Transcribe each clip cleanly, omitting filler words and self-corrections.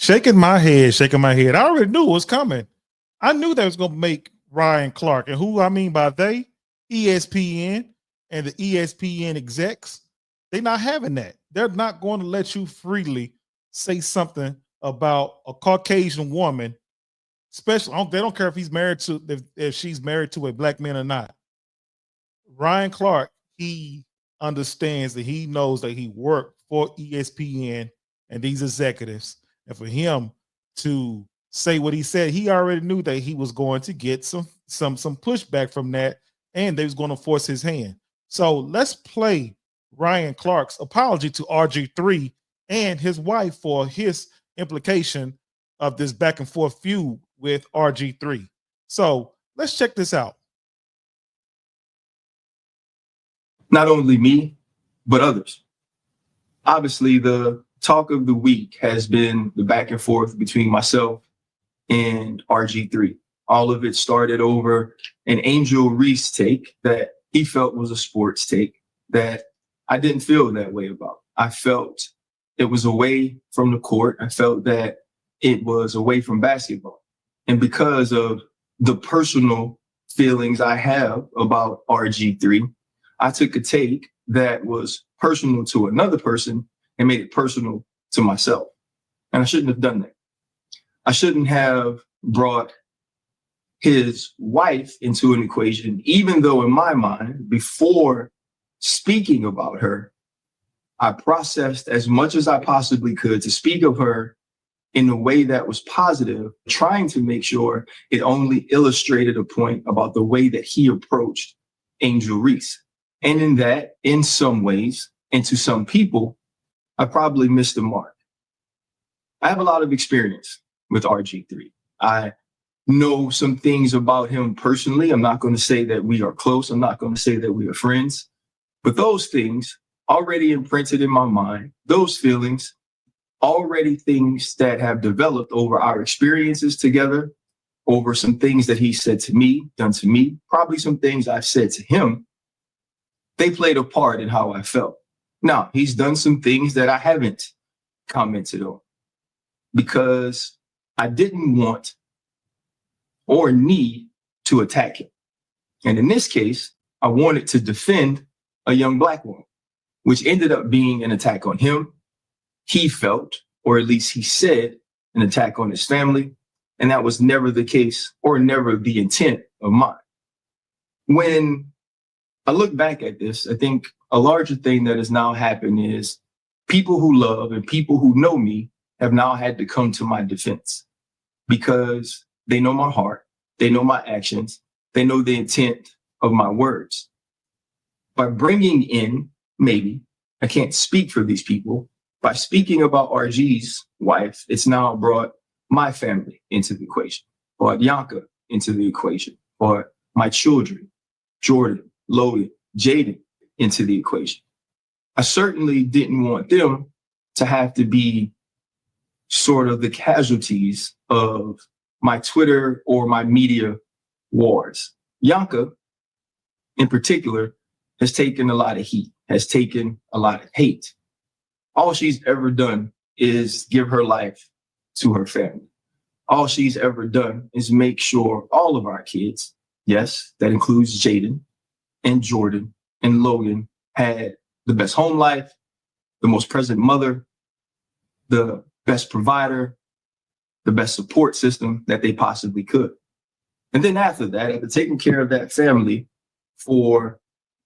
shaking my head, shaking my head. I already knew it was coming. I knew that was going to make Ryan Clark. And who I mean by they, ESPN and the ESPN execs, they're not having that. They're not going to let you freely say something about a Caucasian woman, especially they don't care if he's married to if she's married to a black man or not. Ryan Clark, he understands that he knows that he worked for ESPN and these executives, and for him to say what he said, he already knew that he was going to get some pushback from that, and they was going to force his hand. So let's play Ryan Clark's apology to RG3 and his wife for his implication of this back and forth feud with RG3. So let's check this out. Not only me, but others. Obviously, the talk of the week has been the back and forth between myself and RG3. All of it started over an Angel Reese take that he felt was a sports take that I didn't feel that way about. I felt it was away from the court. I felt that it was away from basketball. And because of the personal feelings I have about RG3, I took a take that was personal to another person and made it personal to myself. And I shouldn't have done that. I shouldn't have brought his wife into an equation, even though in my mind, before speaking about her, I processed as much as I possibly could to speak of her in a way that was positive, trying to make sure it only illustrated a point about the way that he approached Angel Reese. And in that, in some ways, and to some people, I probably missed the mark. I have a lot of experience with RG3. I know some things about him personally. I'm not going to say that we are close. I'm not going to say that we are friends. But those things already imprinted in my mind, those feelings, already things that have developed over our experiences together, over some things that he said to me, done to me, probably some things I've said to him. They played a part in how I felt. Now, he's done some things that I haven't commented on because I didn't want or need to attack him. And in this case, I wanted to defend a young black woman, which ended up being an attack on him. He felt, or at least he said, an attack on his family. And that was never the case or never the intent of mine. When I look back at this, I think a larger thing that has now happened is people who love and people who know me have now had to come to my defense because they know my heart, they know my actions, they know the intent of my words. By bringing in, maybe, I can't speak for these people, by speaking about RG's wife, it's now brought my family into the equation, or Bianca into the equation, or my children, Jordan, Logan, Jaden, into the equation. I certainly didn't want them to have to be sort of the casualties of my Twitter or my media wars. Bianca, in particular, has taken a lot of heat, has taken a lot of hate. All she's ever done is give her life to her family. All she's ever done is make sure all of our kids, yes, that includes Jaden and Jordan and Logan, had the best home life, the most present mother, the best provider, the best support system that they possibly could. And then after that, after taking care of that family for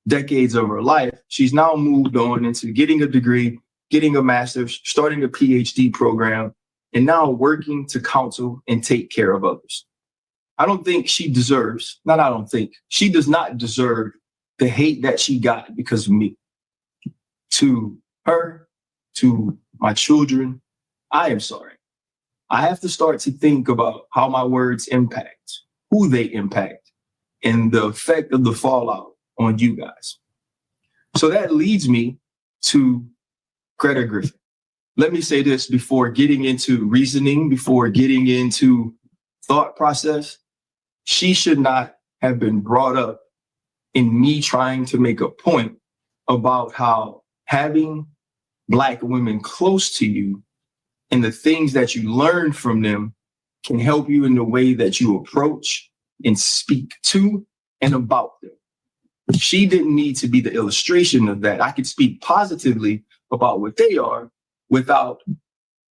decades of her life, she's now moved on into getting a degree, getting a master's, starting a PhD program, and now working to counsel and take care of others. I don't think she deserves, she does not deserve the hate that she got because of me. To her, to my children, I am sorry. I have to start to think about how my words impact, who they impact, and the effect of the fallout on you guys. So that leads me to Greta Griffin. Let me say this before getting into reasoning, before getting into thought process. She should not have been brought up in me trying to make a point about how having Black women close to you And the things that you learn from them can help you in the way that you approach and speak to and about them. She didn't need to be the illustration of that. I could speak positively about what they are without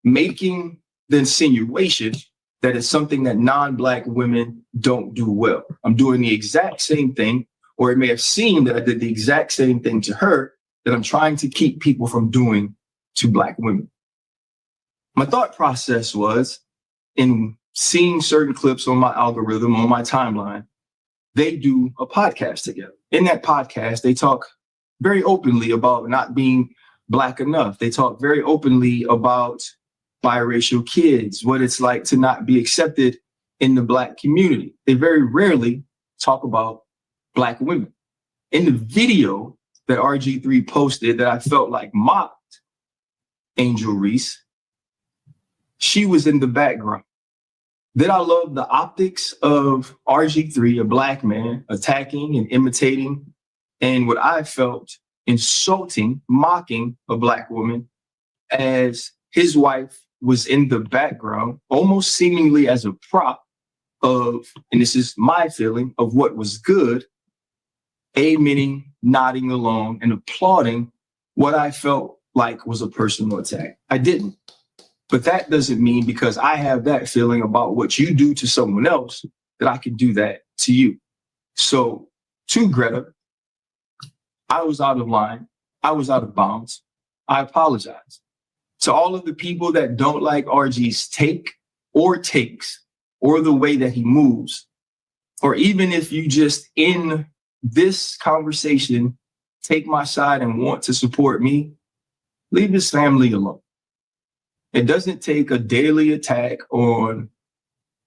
making the insinuation that it's something that non-Black women don't do well. I'm doing the exact same thing, or it may have seemed that I did the exact same thing to her that I'm trying to keep people from doing to Black women. My thought process was, in seeing certain clips on my algorithm, on my timeline, they do a podcast together. In that podcast, they talk very openly about not being Black enough. They talk very openly about biracial kids, what it's like to not be accepted in the Black community. They very rarely talk about Black women. In the video that RG3 posted that I felt like mocked Angel Reese, she was in the background. Then I love the optics of RG3, a Black man, attacking and imitating, and what I felt insulting, mocking a Black woman, as his wife was in the background, almost seemingly as a prop of, and this is my feeling, of what was good, amening, nodding along, and applauding what I felt like was a personal attack. I didn't. But that doesn't mean because I have that feeling about what you do to someone else that I can do that to you. So to Greta, I was out of line. I was out of bounds. I apologize. To all of the people that don't like RG's take or takes or the way that he moves, or even if you just in this conversation take my side and want to support me, leave his family alone. It doesn't take a daily attack on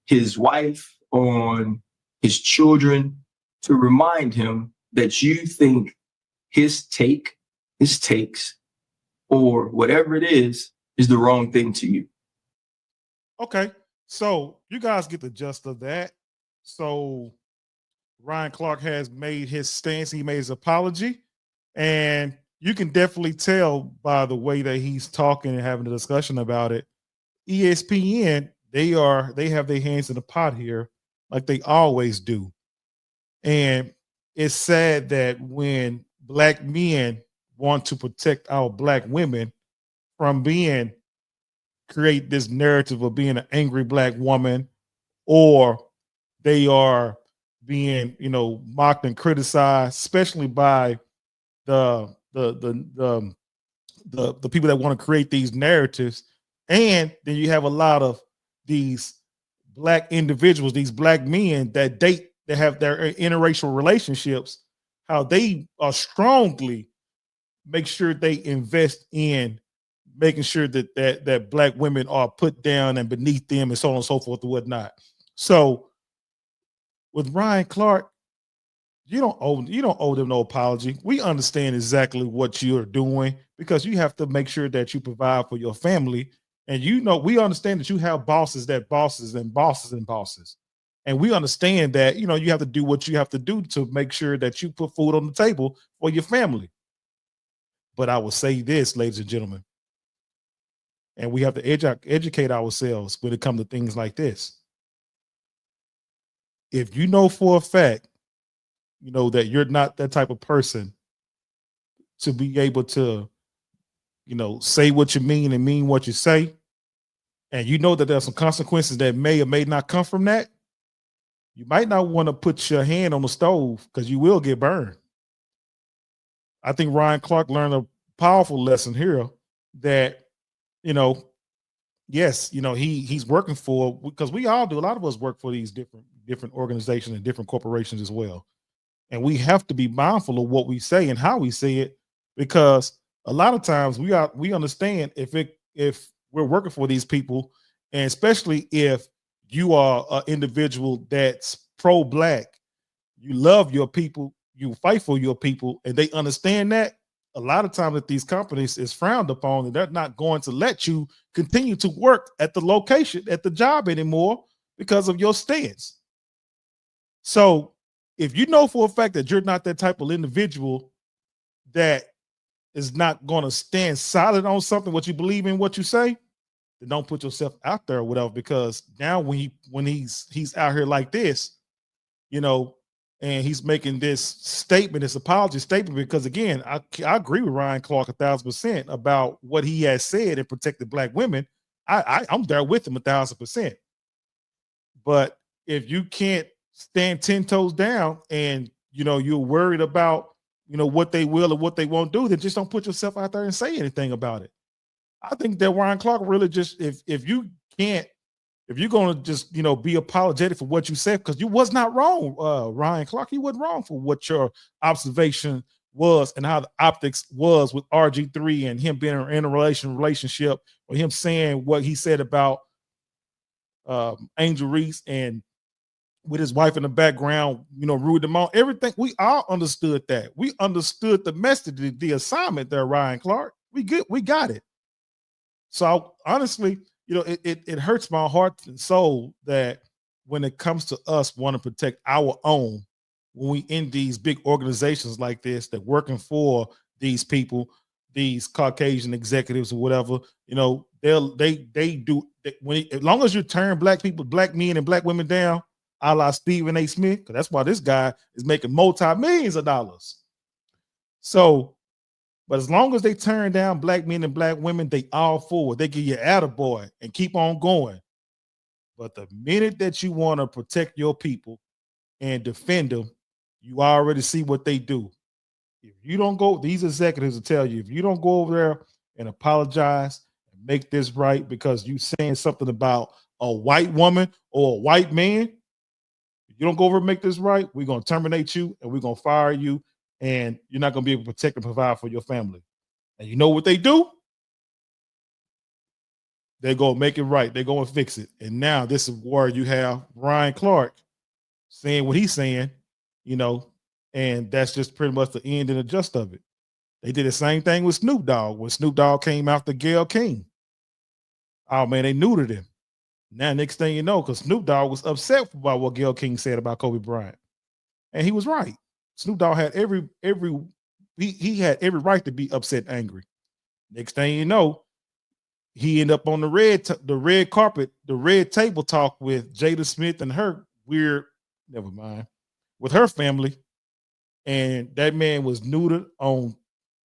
his wife, on his children, to remind him that you think his take, his takes, or whatever it is the wrong thing to you. Okay, so you guys get the gist of that. So Ryan Clark has made his stance. He made his apology, and you can definitely tell by the way that he's talking and having a discussion about it. ESPN, they have their hands in the pot here, like they always do. And it's sad that when Black men want to protect our Black women from being create this narrative of being an angry Black woman, or they are being, mocked and criticized, especially by the people that want to create these narratives. And then you have a lot of these Black individuals, these Black men that date, that have their interracial relationships, how they are strongly make sure they invest in making sure that Black women are put down and beneath them and so on and so forth and whatnot. So with Ryan Clark, you don't owe them no apology. We understand exactly what you're doing because you have to make sure that you provide for your family. And we understand that you have bosses that bosses and bosses and bosses. And we understand that, you have to do what you have to do to make sure that you put food on the table for your family. But I will say this, ladies and gentlemen, and we have to educate ourselves when it comes to things like this. If you know for a fact, that you're not that type of person to be able to, say what you mean and mean what you say, and you know that there's some consequences that may or may not come from that, you might not want to put your hand on the stove because you will get burned. I think Ryan Clark learned a powerful lesson here that, yes, he's working for, because we all do. A lot of us work for these different organizations and different corporations as well. And we have to be mindful of what we say and how we say it, because a lot of times we understand if we're working for these people, and especially if you are an individual that's pro-Black, you love your people, you fight for your people, and they understand that. A lot of times at these companies is frowned upon, and they're not going to let you continue to work at the location, at the job anymore because of your stance. So if you know for a fact that you're not that type of individual that is not going to stand solid on something, what you believe in, what you say, then don't put yourself out there or whatever. Because now when he's out here like this, you know, and he's making this statement, this apology statement, because again, I agree with Ryan Clark 1,000% about what he has said and protected Black women. I'm there with him 1,000%. But if you can't stand 10 toes down and you're worried about what they will or what they won't do, then just don't put yourself out there and say anything about it. I think that Ryan Clark really just, if you can't, if you're gonna just be apologetic for what you said, because you was not wrong, Ryan Clark, you wasn't wrong for what your observation was and how the optics was with RG3 and him being in a relationship, or him saying what he said about Angel Reese and with his wife in the background, rooted them on. Everything, we all understood that. We understood the message, the assignment there, Ryan Clark. We got it. So honestly, it hurts my heart and soul that when it comes to us wanting to protect our own, when we in these big organizations like this that working for these people, these Caucasian executives or whatever, they do as long as you turn Black people, Black men and Black women down, a la Stephen A. Smith, because that's why this guy is making multi-millions of dollars. So, but as long as they turn down Black men and Black women, they all forward. They give you attaboy and keep on going. But the minute that you want to protect your people and defend them, you already see what they do. If you don't go, these executives will tell you, if you don't go over there and apologize and make this right because you saying something about a white woman or a white man, if you don't go over and make this right, we're going to terminate you and we're going to fire you, and you're not going to be able to protect and provide for your family. And you know what they do? They go make it right. They go and fix it. And now this is where you have Ryan Clark saying what he's saying, and that's just pretty much the end and the gist of it. They did the same thing with Snoop Dogg when Snoop Dogg came after Gayle King. Oh man, they neutered him. Now, next thing you know, because Snoop Dogg was upset about what Gayle King said about Kobe Bryant, and he was right. Snoop Dogg had he had every right to be upset and angry. Next thing you know, he ended up on the red carpet, the red table talk with Jada Smith and her with her family, and that man was neutered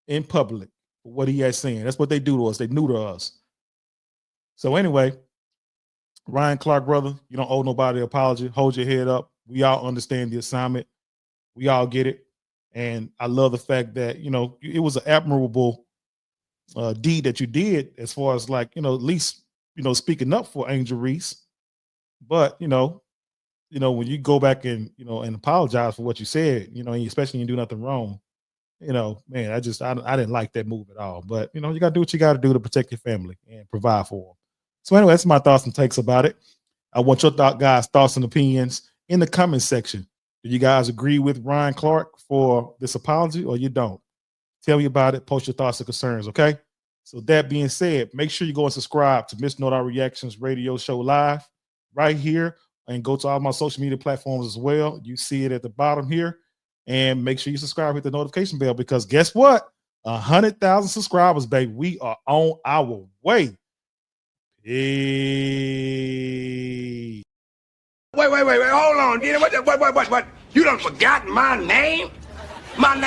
in public for what he had saying. That's what they do to us. They neuter us. So anyway, Ryan Clark, brother, you don't owe nobody an apology. Hold your head up. We all understand the assignment. We all get it. And I love the fact that, it was an admirable deed that you did as far as at least, speaking up for Angel Reese. But, when you go back and, and apologize for what you said, especially when you do nothing wrong, man, I didn't like that move at all. But, you got to do what you got to do to protect your family and provide for them. So anyway, that's my thoughts and takes about it. I want your guys' thoughts and opinions in the comment section. Do you guys agree with Ryan Clark for this apology or you don't? Tell me about it. Post your thoughts and concerns, okay? So that being said, make sure you go and subscribe to Miss Nodar Reactions Radio Show Live right here, and go to all my social media platforms as well. You see it at the bottom here. And make sure you subscribe, hit the notification bell, because guess what? 100,000 subscribers, baby. We are on our way. Hey. Wait. Hold on, dude. What? You done forgotten my name? My name.